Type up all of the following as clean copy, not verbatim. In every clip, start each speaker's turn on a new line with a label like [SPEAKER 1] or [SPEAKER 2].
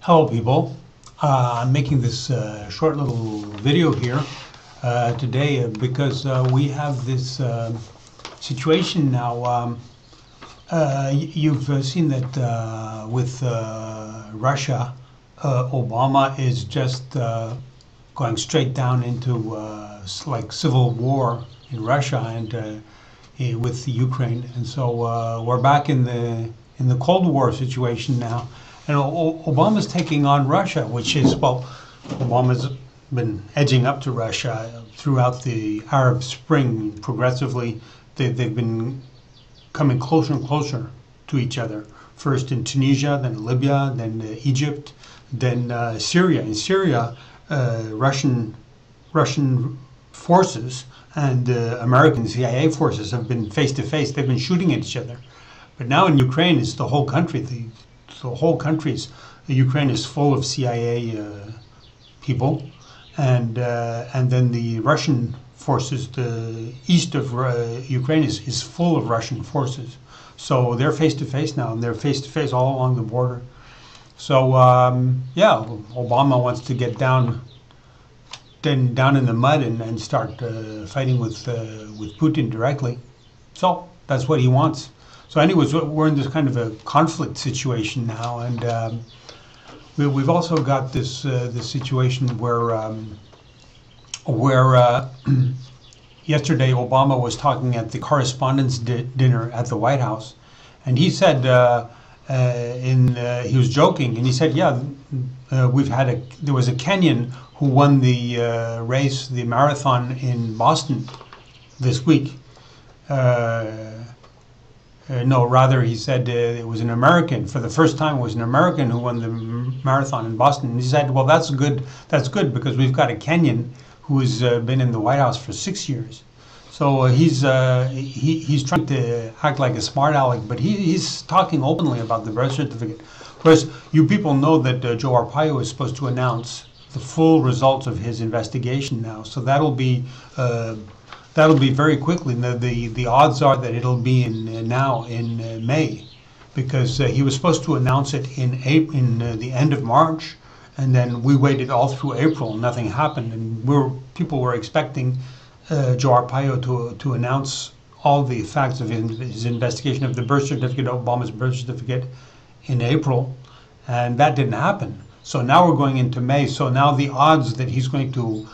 [SPEAKER 1] Hello people, I'm making this short little video here today because we have this situation now. You've seen that with Russia, Obama is just going straight down into like civil war in Russia and with Ukraine, and so we're back in the Cold War situation now. And Obama's taking on Russia, which is, well, Obama's been edging up to Russia throughout the Arab Spring progressively. They've been coming closer and closer to each other. First in Tunisia, then Libya, then Egypt, then Syria. In Syria, Russian forces and American CIA forces have been face to face. They've been shooting at each other. But now in Ukraine, it's the whole country. Ukraine is full of CIA people, and then the Russian forces, the east of Ukraine is full of Russian forces. So they're face to face now, and they're face to face all along the border. So yeah, Obama wants to get down in the mud and start fighting with Putin directly. So that's what he wants. So anyways, we're in this kind of a conflict situation now, and we've also got this this situation where yesterday Obama was talking at the Correspondents' Dinner at the White House, and he said he was joking, and he said, yeah, there was a Kenyan who won the race, the marathon in Boston this week. No, rather, he said it was an American. For the first time, it was an American who won the marathon in Boston. And he said, well, that's good. That's good because we've got a Kenyan who's been in the White House for 6 years. So he's trying to act like a smart aleck, but he's talking openly about the birth certificate. Whereas you people know that Joe Arpaio is supposed to announce the full results of his investigation now. So that'll be very quickly. The odds are that it'll be in May, because he was supposed to announce it in the end of March, and then we waited all through April. Nothing happened, and people were expecting Joe Arpaio to announce all the facts of his investigation of the birth certificate, Obama's birth certificate, in April, and that didn't happen. So now we're going into May. So now the odds that he's going to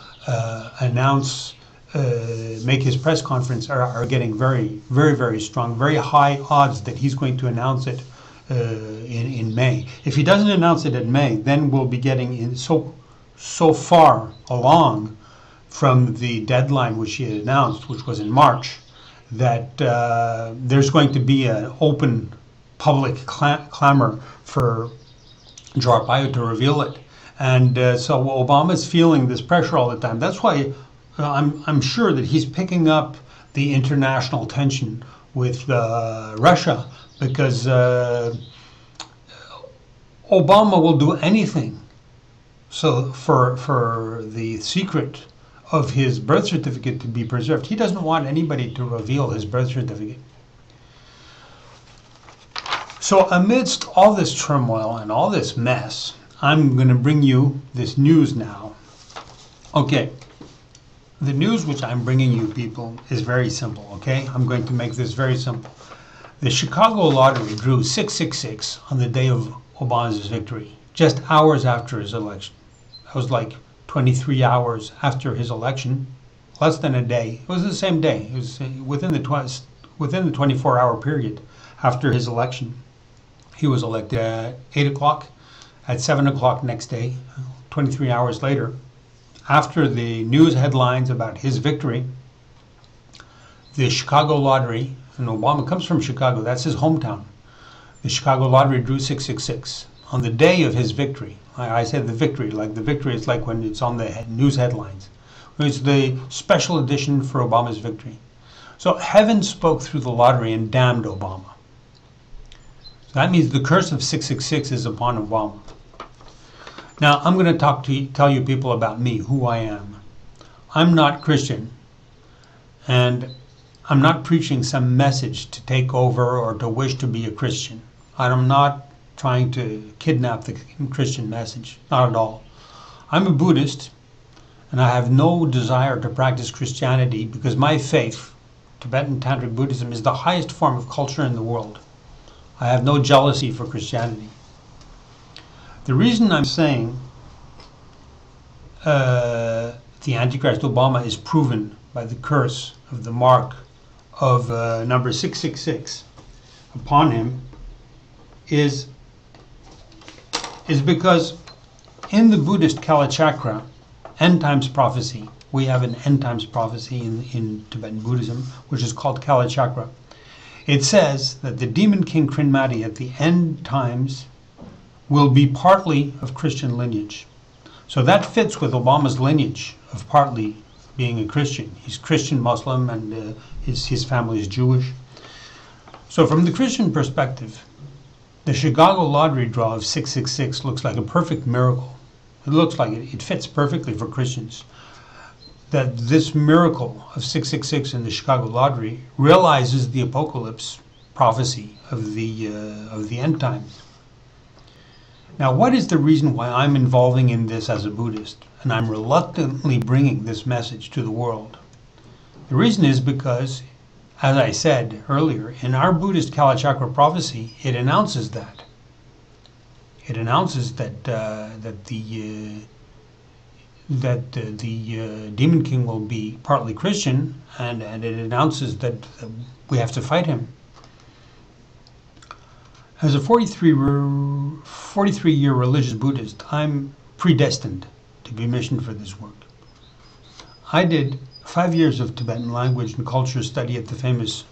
[SPEAKER 1] make his press conference are getting very, very, very strong. Very high odds that he's going to announce it in May. If he doesn't announce it in May, then we'll be getting so far along from the deadline which he had announced, which was in March, that there's going to be an open public clamor for Joe Arpaio to reveal it. And so Obama's feeling this pressure all the time. That's why I'm sure that he's picking up the international tension with Russia, because Obama will do anything so for the secret of his birth certificate to be preserved. He doesn't want anybody to reveal his birth certificate. So amidst all this turmoil and all this mess, I'm going to bring you this news now. Okay. The news which I'm bringing you people is very simple, okay? I'm going to make this very simple. The Chicago lottery drew 666 on the day of Obama's victory, just hours after his election. That was like 23 hours after his election, less than a day. It was the same day. It was within the 24-hour period after his election. He was elected at 8 o'clock, at 7 o'clock next day, 23 hours later. After the news headlines about his victory, the Chicago lottery, and Obama comes from Chicago, that's his hometown. The Chicago lottery drew 666 on the day of his victory. I said the victory is like when it's on the news headlines. It's the special edition for Obama's victory. So heaven spoke through the lottery and damned Obama. So that means the curse of 666 is upon Obama. Now, I'm going to tell you people about me, who I am. I'm not Christian, and I'm not preaching some message to take over or to wish to be a Christian. I'm not trying to kidnap the Christian message. Not at all. I'm a Buddhist, and I have no desire to practice Christianity because my faith, Tibetan Tantric Buddhism, is the highest form of culture in the world. I have no jealousy for Christianity. The reason I'm saying the Antichrist Obama is proven by the curse of the mark of number 666 upon him is because in the Buddhist Kalachakra, end times prophecy, we have an end times prophecy in Tibetan Buddhism, which is called Kalachakra. It says that the demon king Krinmati at the end times will be partly of Christian lineage. So that fits with Obama's lineage of partly being a Christian. He's Christian Muslim, and his family is Jewish. So from the Christian perspective, the Chicago lottery draw of 666 looks like a perfect miracle. It looks like it fits perfectly for Christians. That this miracle of 666 in the Chicago lottery realizes the apocalypse prophecy of the end times. Now, what is the reason why I'm involving in this as a Buddhist, and I'm reluctantly bringing this message to the world? The reason is because, as I said earlier, in our Buddhist Kalachakra prophecy, it announces that. It announces that the demon king will be partly Christian, and it announces that we have to fight him. As a 43-year religious Buddhist, I'm predestined to be missioned for this work. I did 5 years of Tibetan language and culture study at the famous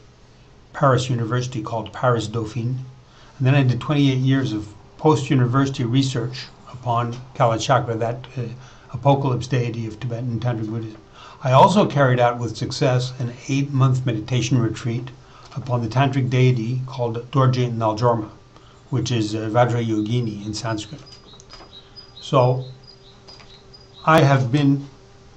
[SPEAKER 1] Paris University called Paris Dauphine, and then I did 28 years of post-university research upon Kalachakra, that apocalypse deity of Tibetan Tantric Buddhism. I also carried out with success an 8-month meditation retreat upon the tantric deity called Dorje Naljorma, which is Vajrayogini in Sanskrit. So I have been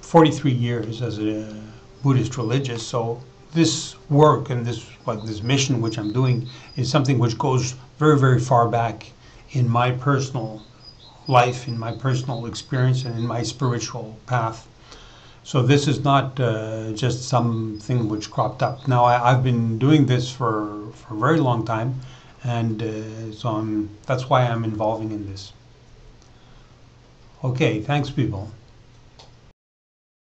[SPEAKER 1] 43 years as a Buddhist religious, so this work and this mission which I'm doing is something which goes very, very far back in my personal life, in my personal experience, and in my spiritual path. So this is not just something which cropped up. Now, I've been doing this for a very long time, and that's why I'm involving in this. Okay, thanks, people.